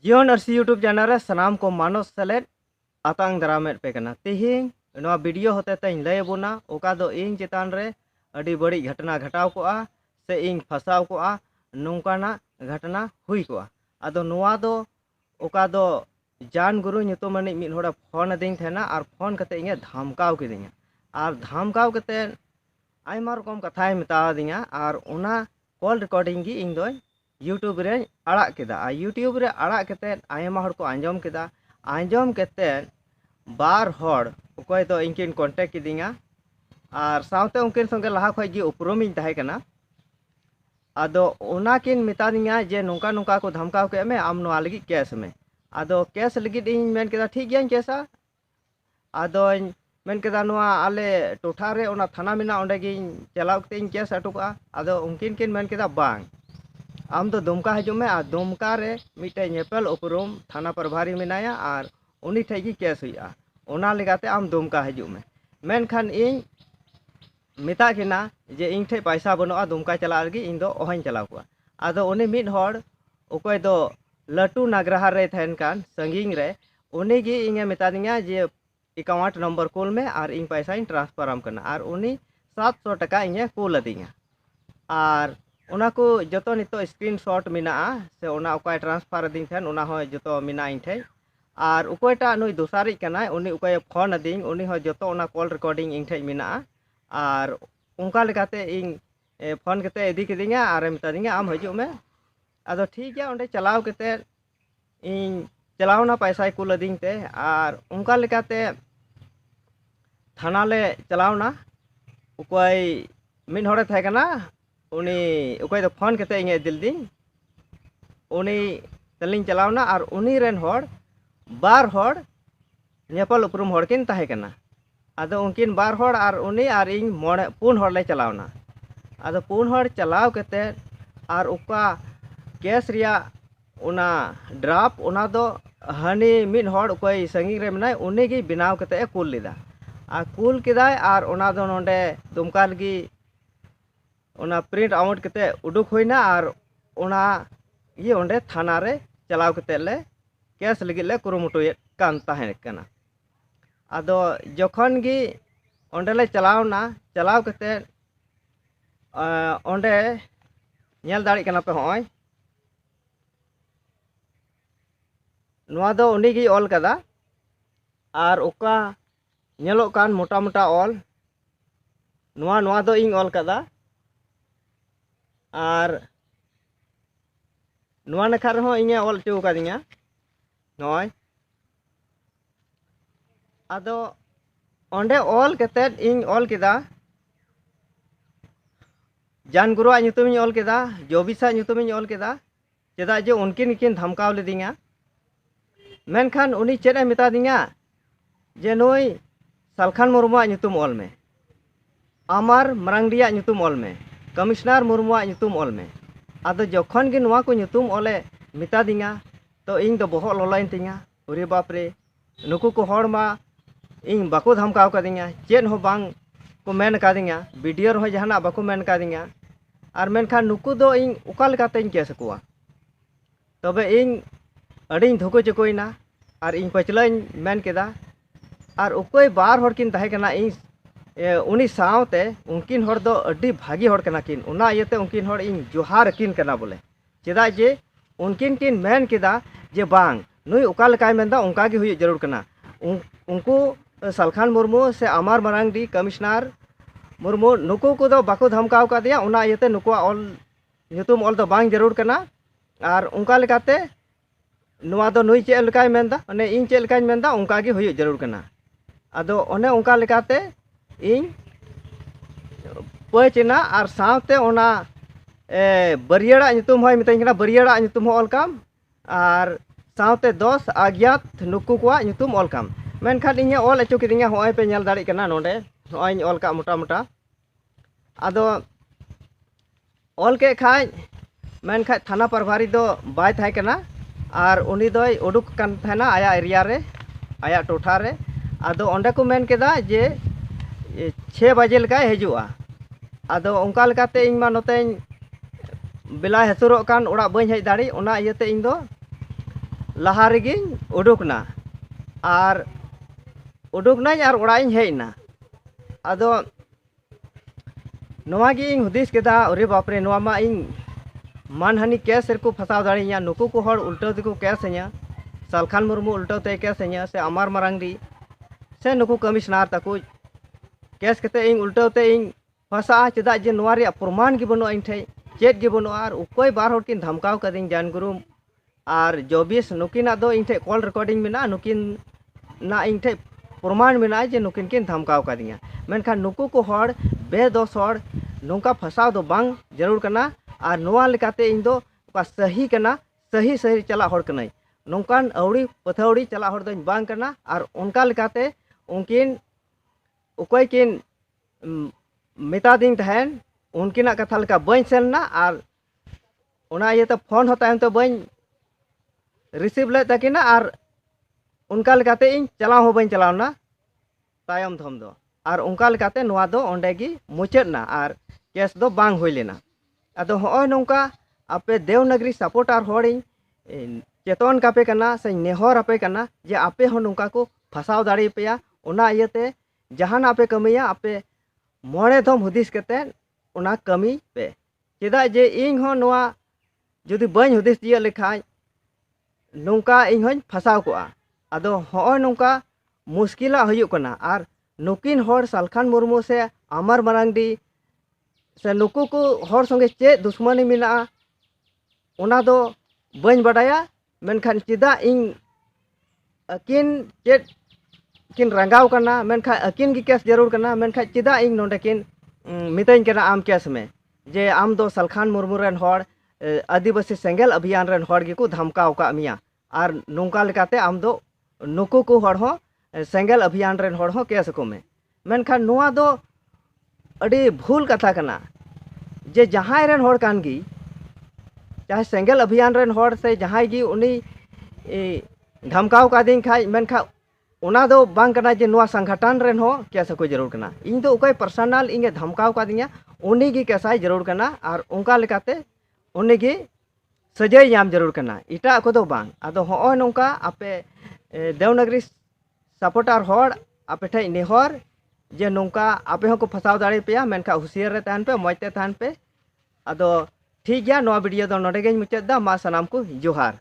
जीवन Arsi YouTube channel रे सनाम को मानस सेलेद आतांग दारामेद पे कना तिहिंग नवा वीडियो होते ते लय बोना ओका दो इन चितान रे अडी बड़ी घटना घटाव कोआ से इन फसाव कोआ नोंकाना घटना हुई कोआ आदो नवा दो ओका दो जान गुरु nyutumani मिद होड़ा फोन दिंग थेना और फोन कते इंगे धमकाव किदिंगा और धमकाव कते आयमा रकम कथाय मेता दिंगा और ओना कॉल रिकॉर्डिंग गी इंग दोय यूट्यूब रे आड़ा केदा आ यूट्यूब रे आड़ा केते आयमा हड़ को आंजम केते बार हड़ ओकय दो इनकिन कांटेक्ट किदिंगा और सावते उनकिन संगे लहा खय गी उपरुमिन ताहे कना आदो ओना किन मेता दिंगा जे नोंका नोंका को धमकाव के में आम नोआ लगी केस में आदो केस लगी इन मेन केदा ठीक गया केसा आदो मेन केदा नोआ आले टोठा रे ओना थाना मिना ओंडे गी चलाव कते इन केस अटुका आदो उनकिन किन मेन केदा बांग आम तो दुमका हजू में और दुमका रे मिटे नेपल उपरुम थाना प्रभारी मिनाया और उनी ठे गी केस हुआ ओना लेगाते आम दुमका हजू में मेनखान इन मेता किना जे इन ठे पैसा बनुआ दुमका चला लगी इन दो ओहन चलाव कुआ आदो उनी मिड हड़ ओकय दो लटू नागरहा रे थेन कान संगिंग रे उनी गी इंगे मेता दिंगा जे अकाउंट नंबर कुल में और इन पैसा इन ट्रांसफर आम करना और उनी 700 टका इंगे कुल दिंगा और उना को जतो नितो स्क्रीनशॉट मिना से उना उकाय ट्रांसफर दिन थेन उना हो जतो मिना इन ठे और उकोयटा नुई दोसारी कनाय उनी उकाय फोन दिंग उनी हो जतो उना कॉल रिकॉर्डिंग इन ठे मिना और उनका लेकाते इन फोन कते इदी किदिंगा और मेता दिंगा आम हजू में आदो ठीक है ओंडे चलाव कते इन चलावना पैसा कुल दिंग ते और उनका लेकाते थाना ले चलावना उकोय मिन होड़े थे कना उनी उकोय दो फोन कते इंगे दिल दिन उनी तलिंग चलावना और उनी रेन होड़ बार होड़ नेपाल उपरुम होड़ किन ताहे कना आदो उनकिन बार होड़ और उनी और इन मोड़े पुन होड़ ले चलावना आदो पुन होड़ चलाव कते और उका केस रिया उना ड्राफ्ट उना दो हनी मिन होड़ उकोय संगिंग रे मनाय उनी गी बनाव कते कुल लिदा आ कुल किदाय और उना दो नोंडे दुमका लगी उना प्रिंट आउट कते उडुक होइना और उना ये ओंडे थाना रे चलाव कते ले केस लगी ले कुरुमुटुए कान ताहे कना आदो जखन गी ओंडे ले चलावना चलाव कते ओंडे नेल दाड़ी कना पे होय नोआ दो उनी गी ऑल कदा और उका नेलो कान मोटा मोटा ऑल नोआ दो इंग ऑल कदा और नोआ नखा रहो इंगे ऑल चो कादिंगा नोय आदो ओंडे ऑल कते इंग ऑल केदा जान गुरुआ ᱧᱩᱛᱩᱢ ऑल केदा जोबिसा ᱧᱩᱛᱩᱢ ऑल केदा चेदा जे उनकिन किन धमकाव लेदिंगा मेनखान उनी चेदे मेता दिंगा जे नोई सालखान मुर्मुआ ᱧᱩᱛᱩᱢ ऑल में अमर मरांगडिया ᱧᱩᱛᱩᱢ ऑल में कमिश्नर मुर्मुआ ᱧᱩᱛᱩᱢ ऑल में आदो जखन गे नोआ को ᱧᱩᱛᱩᱢ ऑले मेता दिंगा तो इन दो बहक ललाइन तिंगा उरे बाप रे नुकु को हड़ मा इन बाको धमकाव कादिंगा चेद हो बांग को मेन कादिंगा वीडियो हो जहाना बाको मेन कादिंगा और मेनखान नुकु दो इन उका लेकाते इन केस कुआ तबे इन अडिन धोको चकोइना और इन पचलाइन मेन केदा और उकोय बार हड़ किन ताहे कना इन उनी सावते उनकिन हड़ दो अड्डी भागी हड़ कना किन उना इयते उनकिन हड़ इन जोहार किन कना बोले चेदा जे उनकिन किन मेन केदा जे बांग नुई उका लेकाय मेनदा उनका गे हुई जरूर कना उनको सालखान मुर्मू से अमर मरांगडी कमिश्नर मुर्मू नुकु को दो बाको धमकाव का दिया उना इयते नुकुआ ऑल ᱧᱩᱛᱩᱢ ऑल दो बांग जरूर कना और उनका लेकाते नोआ दो नुई चेल लेकाय मेनदा अने इन चेल लेकाय मेनदा उनका गे हुई जरूर कना आदो ओने उनका लेकाते इन पचना और सावते ओना बरियाड़ा ᱧᱩᱛᱩᱢ होय मिताइन कना बरियाड़ा ᱧᱩᱛᱩᱢ ऑल काम और सावते 10 अज्ञात नुकु को ᱧᱩᱛᱩᱢ ऑल काम मेनखान इन्हें ऑल अचो किदिंगा होय पे नेल दाड़ी कना नोंडे होय ऑल का मोटा मोटा आदो ऑल के खाय मेनखाय थाना प्रभारी दो बाय थाय कना और उनी दोय उडुक कान थाना आया एरिया रे आया टोठा रे आदो ओंडे को मेन केदा जे 6 बजे लका हजुआ आदो उनका लेकाते इन मा नोतेन बेला हेसुरो कान ओड़ा बई हेज दाड़ी ओना इयते इन दो लहा रेगिन उडुकना और उडुकना और ओड़ा हेजना अदो नोवा गी हुदिस केदा अरे बापरे नोवा मा इन मानहानि केस को फसाव दाड़िया नुकु को हर उल्टो तेको केसኛ सालखान मुर्मू उल्टो ते केसኛ से अमार मरांगडी से नुकु कमिश्नर तको केस कते इन उल्टो ते इन फसा चेदा जे नोवा रे प्रमाण गी बनो इन ठे चेत गी बनो और उकोय बार हर किन धमकाव कदिन जानगुरु और जोबिस नुकिना दो इन ठे कॉल रिकॉर्डिंग मेना नुकिन ना इन ठे प्रमाण मेना जे नुकिन किन धमकाव कदिया मेनखान नुकु को हर बेदोस हर नोंका फसाव दो बांग जरूर कना और नोवा लेकाते इन दो सही कना सही सही चला हर कनाई नोंकान अवड़ी पथौड़ी चला हर दो बांग कना और उनका लेकाते उनकिन उकोय किन मेता दिन तहन उनकिना कथा लेका बई सेलना और उना ये तो फोन होता है तो बई रिसीव ले तकिना और उनका लेकाते इन चलाव हो बई चलावना तायम धम दो और उनका लेकाते नोवा दो ओंडे गी मुचादना और केस दो बांग होई लेना अदो होय नोंका आपे देवनगरी सपोर्टर होड़ी चेतन कापे कना से नेहर आपे कना जे आपे हो नोंका को फसाव दाड़ी पेया उना इयते जहान आपे कमिया आपे मोड़े धम हुदिस कते उना कमी पे चेदा जे इन हो नोवा जुदी बई हुदिस दिया लेखाय नोंका इन होय फसाव कोआ अदो होय नोंका मुश्किला हुयुक कना और नुकिन हर सालखान मुर्मू से अमर मरांगडी से नुकु को हर संगे चे दुश्मनी मिना उना दो बन बडाया मेनखान चेदा इन अकिन चे किन रंगाव करना मेनखा अकिन की केस जरूर करना मेनखा चेदा इन नोंडे किन मितैन करना आम केस में जे आम दो सालखान मुर्मू रेन हर आदिवासी सेंगेल अभियान रेन हर गी को धमकाव का मिया और नोंका लेकाते आम दो नुकु को हर हो सेंगेल अभियान रेन हर हो केस को में मेनखा नोआ दो अड़ी भूल कथा कना जे जहां रेन हर कान गी चाहे सेंगेल अभियान रेन हर से जहां गी उनी धमकाव का दिन खाई मेनखा उना दो बांग कना जे नोआ संगठन रेन हो केस को जरूर कना इन दो उकोय पर्सनल इंगे धमकाव का दिया उनी गी केसाय जरूर कना और उनका लेकाते उनी गी सजाय याम जरूर कना इटा को दो बांग अदो होय नोंका आपे देवनगरी सपोर्टर हर आपे ठे नेहर जे नोंका आपे हो को फसाव दाड़ी पेया मेनखा हुसियार रे तहन पे मजते तहन पे अदो ठीक गया नोआ वीडियो दो नोडे गेन मुचाद दा मा सनाम को जोहार।